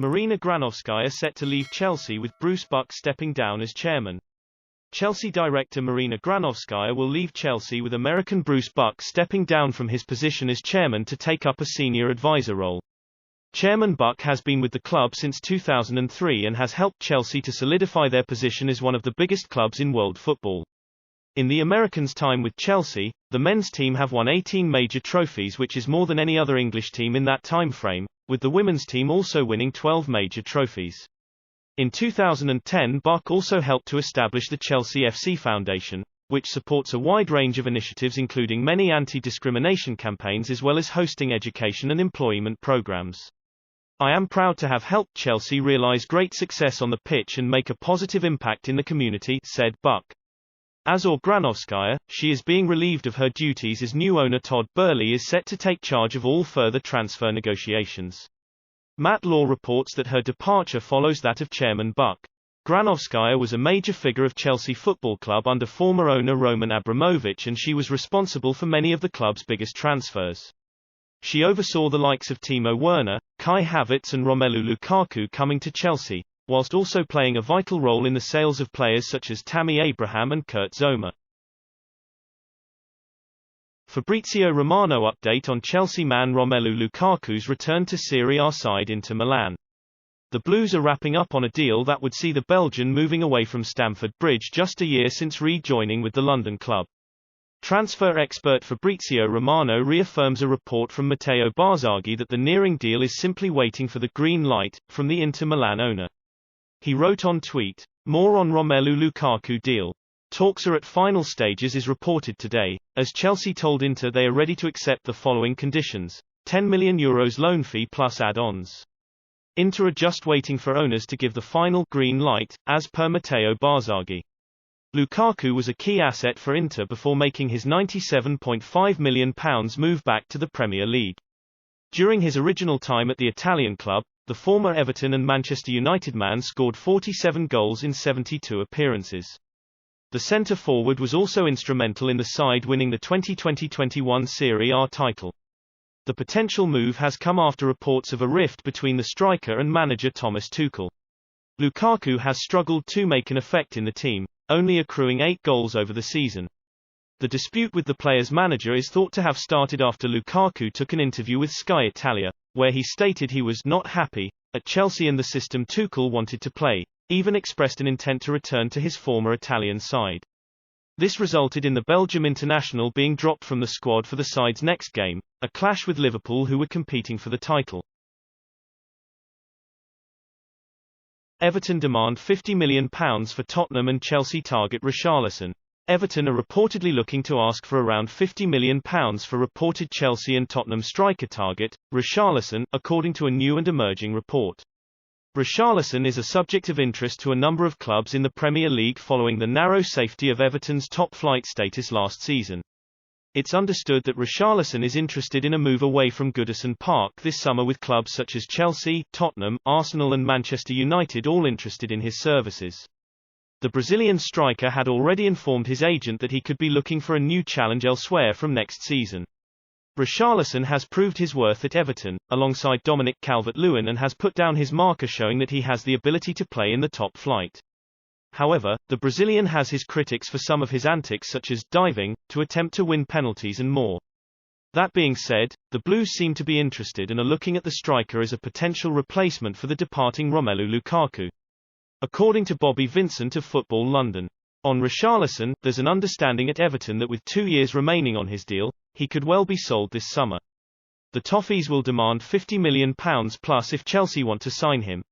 Marina Granovskaia set to leave Chelsea with Bruce Buck stepping down as chairman. Chelsea director Marina Granovskaia will leave Chelsea with American Bruce Buck stepping down from his position as chairman to take up a senior advisor role. Chairman Buck has been with the club since 2003 and has helped Chelsea to solidify their position as one of the biggest clubs in world football. In the Americans' time with Chelsea, the men's team have won 18 major trophies, which is more than any other English team in that time frame, with the women's team also winning 12 major trophies. In 2010, Buck also helped to establish the Chelsea FC Foundation, which supports a wide range of initiatives including many anti-discrimination campaigns as well as hosting education and employment programs. "I am proud to have helped Chelsea realize great success on the pitch and make a positive impact in the community," said Buck. As for Granovskaia, she is being relieved of her duties as new owner Todd Boehly is set to take charge of all further transfer negotiations. Matt Law reports that her departure follows that of Chairman Buck. Granovskaia was a major figure of Chelsea Football Club under former owner Roman Abramovich, and she was responsible for many of the club's biggest transfers. She oversaw the likes of Timo Werner, Kai Havertz and Romelu Lukaku coming to Chelsea, whilst also playing a vital role in the sales of players such as Tammy Abraham and Kurt Zouma. Fabrizio Romano update on Chelsea man Romelu Lukaku's return to Serie A side Inter Milan. The Blues are wrapping up on a deal that would see the Belgian moving away from Stamford Bridge just a year since rejoining with the London club. Transfer expert Fabrizio Romano reaffirms a report from Matteo Barzaghi that the nearing deal is simply waiting for the green light from the Inter Milan owner. He wrote on tweet, "More on Romelu Lukaku deal. Talks are at final stages is reported today, as Chelsea told Inter they are ready to accept the following conditions: €10 million loan fee plus add-ons. Inter are just waiting for owners to give the final green light, as per Matteo Barzaghi." Lukaku was a key asset for Inter before making his £97.5 million move back to the Premier League. During his original time at the Italian club, the former Everton and Manchester United man scored 47 goals in 72 appearances. The centre-forward was also instrumental in the side winning the 2020-21 Serie A title. The potential move has come after reports of a rift between the striker and manager Thomas Tuchel. Lukaku has struggled to make an effect in the team, only accruing 8 goals over the season. The dispute with the player's manager is thought to have started after Lukaku took an interview with Sky Italia, where he stated he was not happy at Chelsea and the system Tuchel wanted to play, even expressed an intent to return to his former Italian side. This resulted in the Belgium international being dropped from the squad for the side's next game, a clash with Liverpool who were competing for the title. Everton demand £50 million for Tottenham and Chelsea target Richarlison. Everton are reportedly looking to ask for around £50 million for reported Chelsea and Tottenham striker target, Richarlison, according to a new and emerging report. Richarlison is a subject of interest to a number of clubs in the Premier League following the narrow safety of Everton's top-flight status last season. It's understood that Richarlison is interested in a move away from Goodison Park this summer, with clubs such as Chelsea, Tottenham, Arsenal and Manchester United all interested in his services. The Brazilian striker had already informed his agent that he could be looking for a new challenge elsewhere from next season. Richarlison has proved his worth at Everton, alongside Dominic Calvert-Lewin, and has put down his marker showing that he has the ability to play in the top flight. However, the Brazilian has his critics for some of his antics such as diving, to attempt to win penalties and more. That being said, the Blues seem to be interested and are looking at the striker as a potential replacement for the departing Romelu Lukaku. According to Bobby Vincent of Football London. On Richarlison, there's an understanding at Everton that with 2 years remaining on his deal, he could well be sold this summer. The Toffees will demand £50 million plus if Chelsea want to sign him.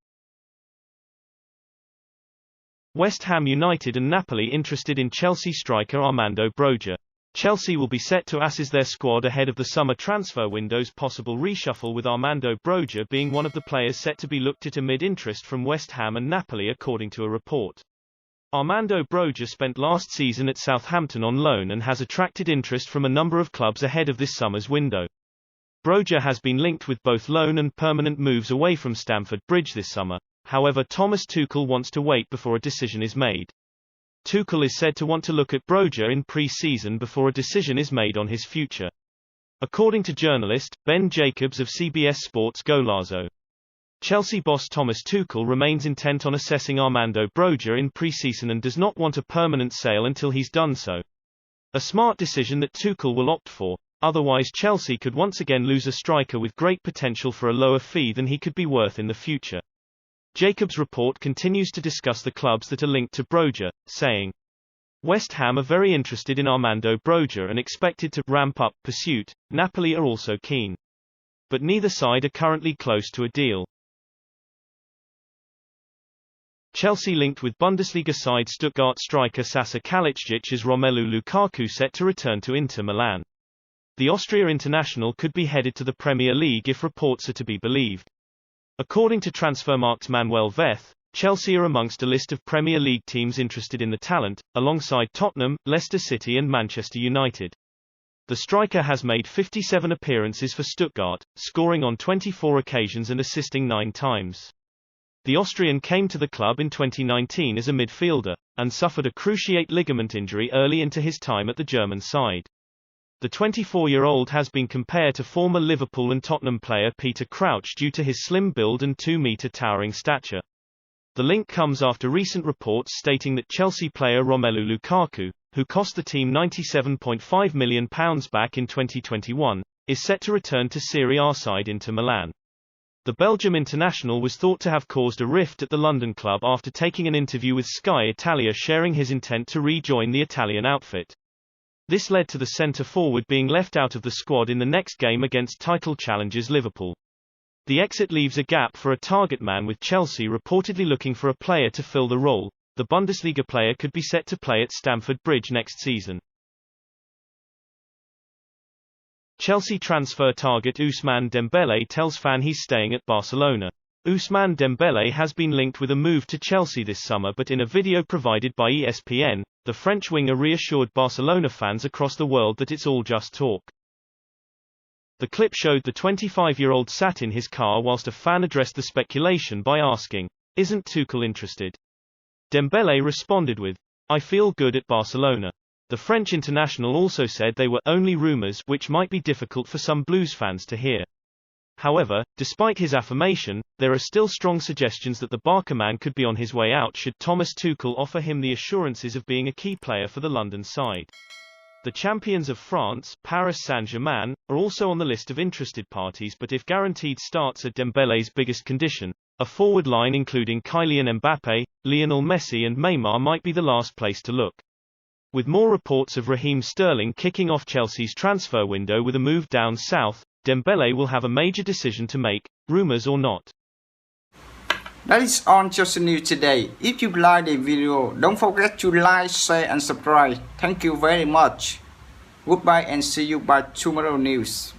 West Ham United and Napoli interested in Chelsea striker Armando Broja. Chelsea will be set to assess their squad ahead of the summer transfer window's possible reshuffle, with Armando Broja being one of the players set to be looked at amid interest from West Ham and Napoli, according to a report. Armando Broja spent last season at Southampton on loan and has attracted interest from a number of clubs ahead of this summer's window. Broja has been linked with both loan and permanent moves away from Stamford Bridge this summer. However, Thomas Tuchel wants to wait before a decision is made. Tuchel is said to want to look at Broja in pre-season before a decision is made on his future. According to journalist Ben Jacobs of CBS Sports Golazo. Chelsea boss Thomas Tuchel remains intent on assessing Armando Broja in pre-season and does not want a permanent sale until he's done so. A smart decision that Tuchel will opt for, otherwise Chelsea could once again lose a striker with great potential for a lower fee than he could be worth in the future. Jacob's report continues to discuss the clubs that are linked to Broja, saying, West Ham are very interested in Armando Broja and expected to ramp up pursuit. Napoli are also keen. But neither side are currently close to a deal. Chelsea linked with Bundesliga side Stuttgart striker Sasa Kalajdzic as Romelu Lukaku set to return to Inter Milan. The Austria international could be headed to the Premier League if reports are to be believed. According to Transfermarkt's Manuel Veth, Chelsea are amongst a list of Premier League teams interested in the talent, alongside Tottenham, Leicester City and Manchester United. The striker has made 57 appearances for Stuttgart, scoring on 24 occasions and assisting 9 times. The Austrian came to the club in 2019 as a midfielder, and suffered a cruciate ligament injury early into his time at the German side. The 24-year-old has been compared to former Liverpool and Tottenham player Peter Crouch due to his slim build and 2-metre towering stature. The link comes after recent reports stating that Chelsea player Romelu Lukaku, who cost the team £97.5 million back in 2021, is set to return to Serie A side Inter Milan. The Belgium international was thought to have caused a rift at the London club after taking an interview with Sky Italia sharing his intent to rejoin the Italian outfit. This led to the centre-forward being left out of the squad in the next game against title challengers Liverpool. The exit leaves a gap for a target man with Chelsea reportedly looking for a player to fill the role. The Bundesliga player could be set to play at Stamford Bridge next season. Chelsea transfer target Ousmane Dembele tells fan he's staying at Barcelona. Ousmane Dembele has been linked with a move to Chelsea this summer, but in a video provided by ESPN, the French winger reassured Barcelona fans across the world that it's all just talk. The clip showed the 25-year-old sat in his car whilst a fan addressed the speculation by asking, "Isn't Tuchel interested?" Dembele responded with, "I feel good at Barcelona." The French international also said they were only rumours, which might be difficult for some Blues fans to hear. However, despite his affirmation, there are still strong suggestions that the Barca man could be on his way out should Thomas Tuchel offer him the assurances of being a key player for the London side. The champions of France, Paris Saint-Germain, are also on the list of interested parties, but if guaranteed starts are Dembele's biggest condition, a forward line including Kylian Mbappe, Lionel Messi and Neymar might be the last place to look. With more reports of Raheem Sterling kicking off Chelsea's transfer window with a move down south, Dembele will have a major decision to make, rumours or not. That is all Chelsea news today. If you like the video, don't forget to like, share and subscribe. Thank you very much. Goodbye and see you by tomorrow news.